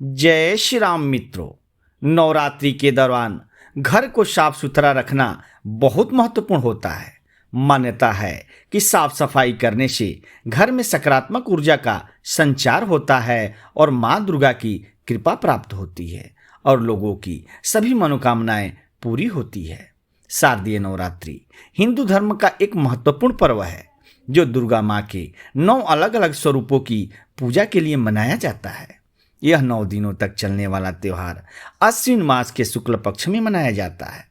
जय श्री राम मित्रों। नवरात्रि के दौरान घर को साफ सुथरा रखना बहुत महत्वपूर्ण होता है। मान्यता है कि साफ सफाई करने से घर में सकारात्मक ऊर्जा का संचार होता है और मां दुर्गा की कृपा प्राप्त होती है और लोगों की सभी मनोकामनाएं पूरी होती है। शारदीय नवरात्रि हिंदू धर्म का एक महत्वपूर्ण पर्व है जो दुर्गा मां के 9 अलग अलग स्वरूपों की पूजा के लिए मनाया जाता है। यह 9 दिनों तक चलने वाला त्यौहार आश्विन मास के शुक्ल पक्ष में मनाया जाता है।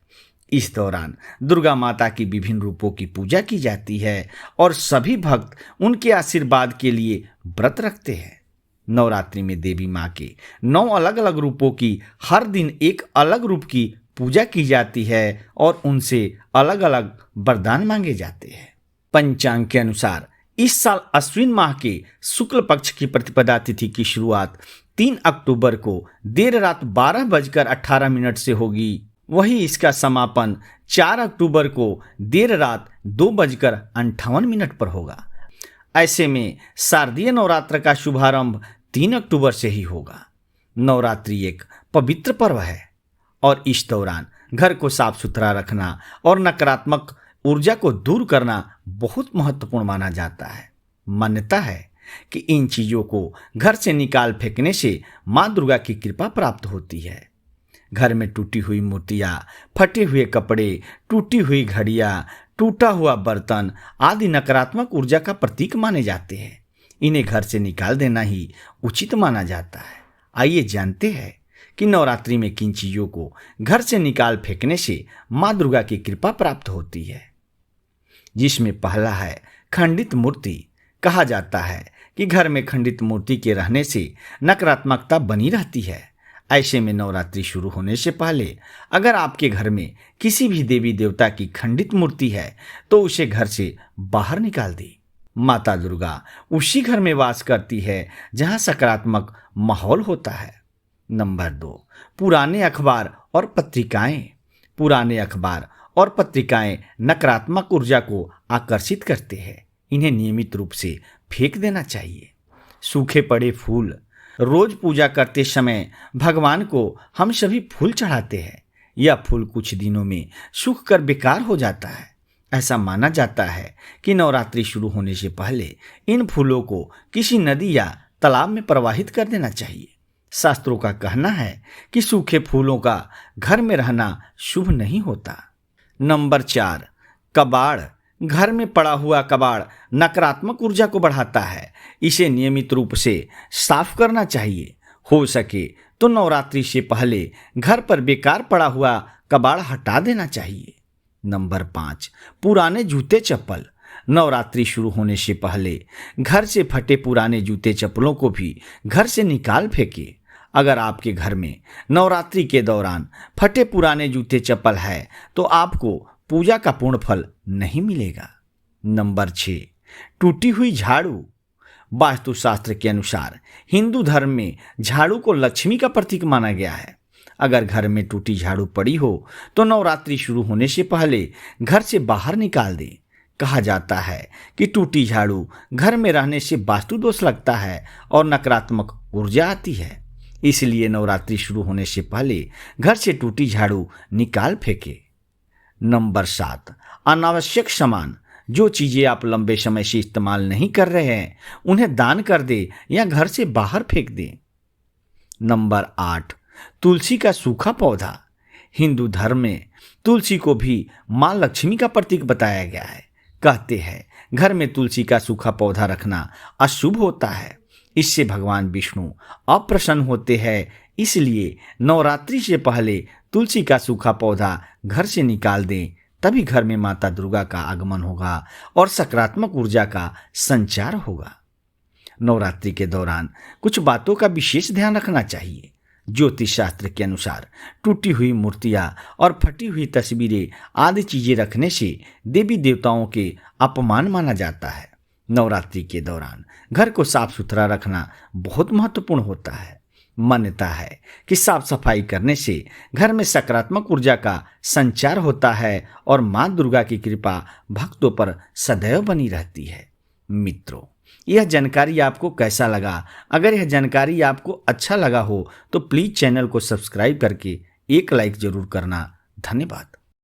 इस दौरान दुर्गा माता की विभिन्न रूपों की पूजा की जाती है और सभी भक्त उनके आशीर्वाद के लिए व्रत रखते हैं। नवरात्रि में देवी माँ के 9 अलग अलग रूपों की हर दिन एक अलग रूप की पूजा की जाती है और उनसे अलग अलग वरदान मांगे जाते हैं। पंचांग के अनुसार इस साल अश्विन माह के शुक्ल पक्ष की प्रतिपदा तिथि की शुरुआत 3 अक्टूबर को देर रात 12:18 से होगी। वहीं इसका समापन 4 अक्टूबर को देर रात 2:58 पर होगा। ऐसे में शारदीय नवरात्र का शुभारंभ 3 अक्टूबर से ही होगा। नवरात्रि एक पवित्र पर्व है और इस दौरान घर को साफ सुथरा रखना और नकारात्मक ऊर्जा को दूर करना बहुत महत्वपूर्ण माना जाता है। मान्यता है कि इन चीजों को घर से निकाल फेंकने से मां दुर्गा की कृपा प्राप्त होती है। घर में टूटी हुई मूर्तियां, फटे हुए कपड़े, टूटी हुई घड़ियां, टूटा हुआ बर्तन आदि नकारात्मक ऊर्जा का प्रतीक माने जाते हैं। इन्हें घर से निकाल देना ही उचित माना जाता है। आइए जानते हैं कि नवरात्रि में किन चीजों को घर से निकाल फेंकने से मां दुर्गा की कृपा प्राप्त होती है। जिसमें पहला है खंडित मूर्ति। कहा जाता है कि घर में खंडित मूर्ति के रहने से नकारात्मकता बनी रहती है। ऐसे में नवरात्रि शुरू होने से पहले अगर आपके घर में किसी भी देवी देवता की खंडित मूर्ति है तो उसे घर से बाहर निकाल दें। माता दुर्गा उसी घर में वास करती है जहां सकारात्मक माहौल होता है। नंबर 2, पुराने अखबार और पत्रिकाएं। पुराने अखबार और पत्रिकाएं नकारात्मक ऊर्जा को आकर्षित करते हैं। इन्हें नियमित रूप से फेंक देना चाहिए। सूखे पड़े फूल। रोज पूजा करते समय भगवान को हम सभी फूल चढ़ाते हैं। यह फूल कुछ दिनों में सूख कर बेकार हो जाता है। ऐसा माना जाता है कि नवरात्रि शुरू होने से पहले इन फूलों को किसी नदी या तालाब में प्रवाहित कर देना चाहिए। शास्त्रों का कहना है कि सूखे फूलों का घर में रहना शुभ नहीं होता। नंबर 4, कबाड़। घर में पड़ा हुआ कबाड़ नकारात्मक ऊर्जा को बढ़ाता है। इसे नियमित रूप से साफ करना चाहिए। हो सके तो नवरात्रि से पहले घर पर बेकार पड़ा हुआ कबाड़ हटा देना चाहिए। नंबर 5, पुराने जूते चप्पल। नवरात्रि शुरू होने से पहले घर से फटे पुराने जूते चप्पलों को भी घर से निकाल फेंके। अगर आपके घर में नवरात्रि के दौरान फटे पुराने जूते चप्पल है तो आपको पूजा का पूर्ण फल नहीं मिलेगा। नंबर 6, टूटी हुई झाड़ू। वास्तुशास्त्र के अनुसार हिंदू धर्म में झाड़ू को लक्ष्मी का प्रतीक माना गया है। अगर घर में टूटी झाड़ू पड़ी हो तो नवरात्रि शुरू होने से पहले घर से बाहर निकाल दें। कहा जाता है कि टूटी झाड़ू घर में रहने से वास्तु दोष लगता है और नकारात्मक ऊर्जा आती है। इसलिए नवरात्रि शुरू होने से पहले घर से टूटी झाड़ू निकाल फेंके। नंबर 7, अनावश्यक सामान। जो चीजें आप लंबे समय से इस्तेमाल नहीं कर रहे हैं उन्हें दान कर दे या घर से बाहर फेंक दें। नंबर 8, तुलसी का सूखा पौधा। हिंदू धर्म में तुलसी को भी मां लक्ष्मी का प्रतीक बताया गया है। कहते हैं घर में तुलसी का सूखा पौधा रखना अशुभ होता है। इससे भगवान विष्णु अप्रसन्न होते हैं। इसलिए नवरात्रि से पहले तुलसी का सूखा पौधा घर से निकाल दें। तभी घर में माता दुर्गा का आगमन होगा और सकारात्मक ऊर्जा का संचार होगा। नवरात्रि के दौरान कुछ बातों का विशेष ध्यान रखना चाहिए। ज्योतिष शास्त्र के अनुसार टूटी हुई मूर्तियां और फटी हुई तस्वीरें आदि चीजें रखने से देवी देवताओं के अपमान माना जाता है। नवरात्रि के दौरान घर को साफ सुथरा रखना बहुत महत्वपूर्ण होता है। मान्यता है कि साफ सफाई करने से घर में सकारात्मक ऊर्जा का संचार होता है और मां दुर्गा की कृपा भक्तों पर सदैव बनी रहती है। मित्रों, यह जानकारी आपको कैसा लगा? अगर यह जानकारी आपको अच्छा लगा हो तो प्लीज़ चैनल को सब्सक्राइब करके एक लाइक ज़रूर करना। धन्यवाद।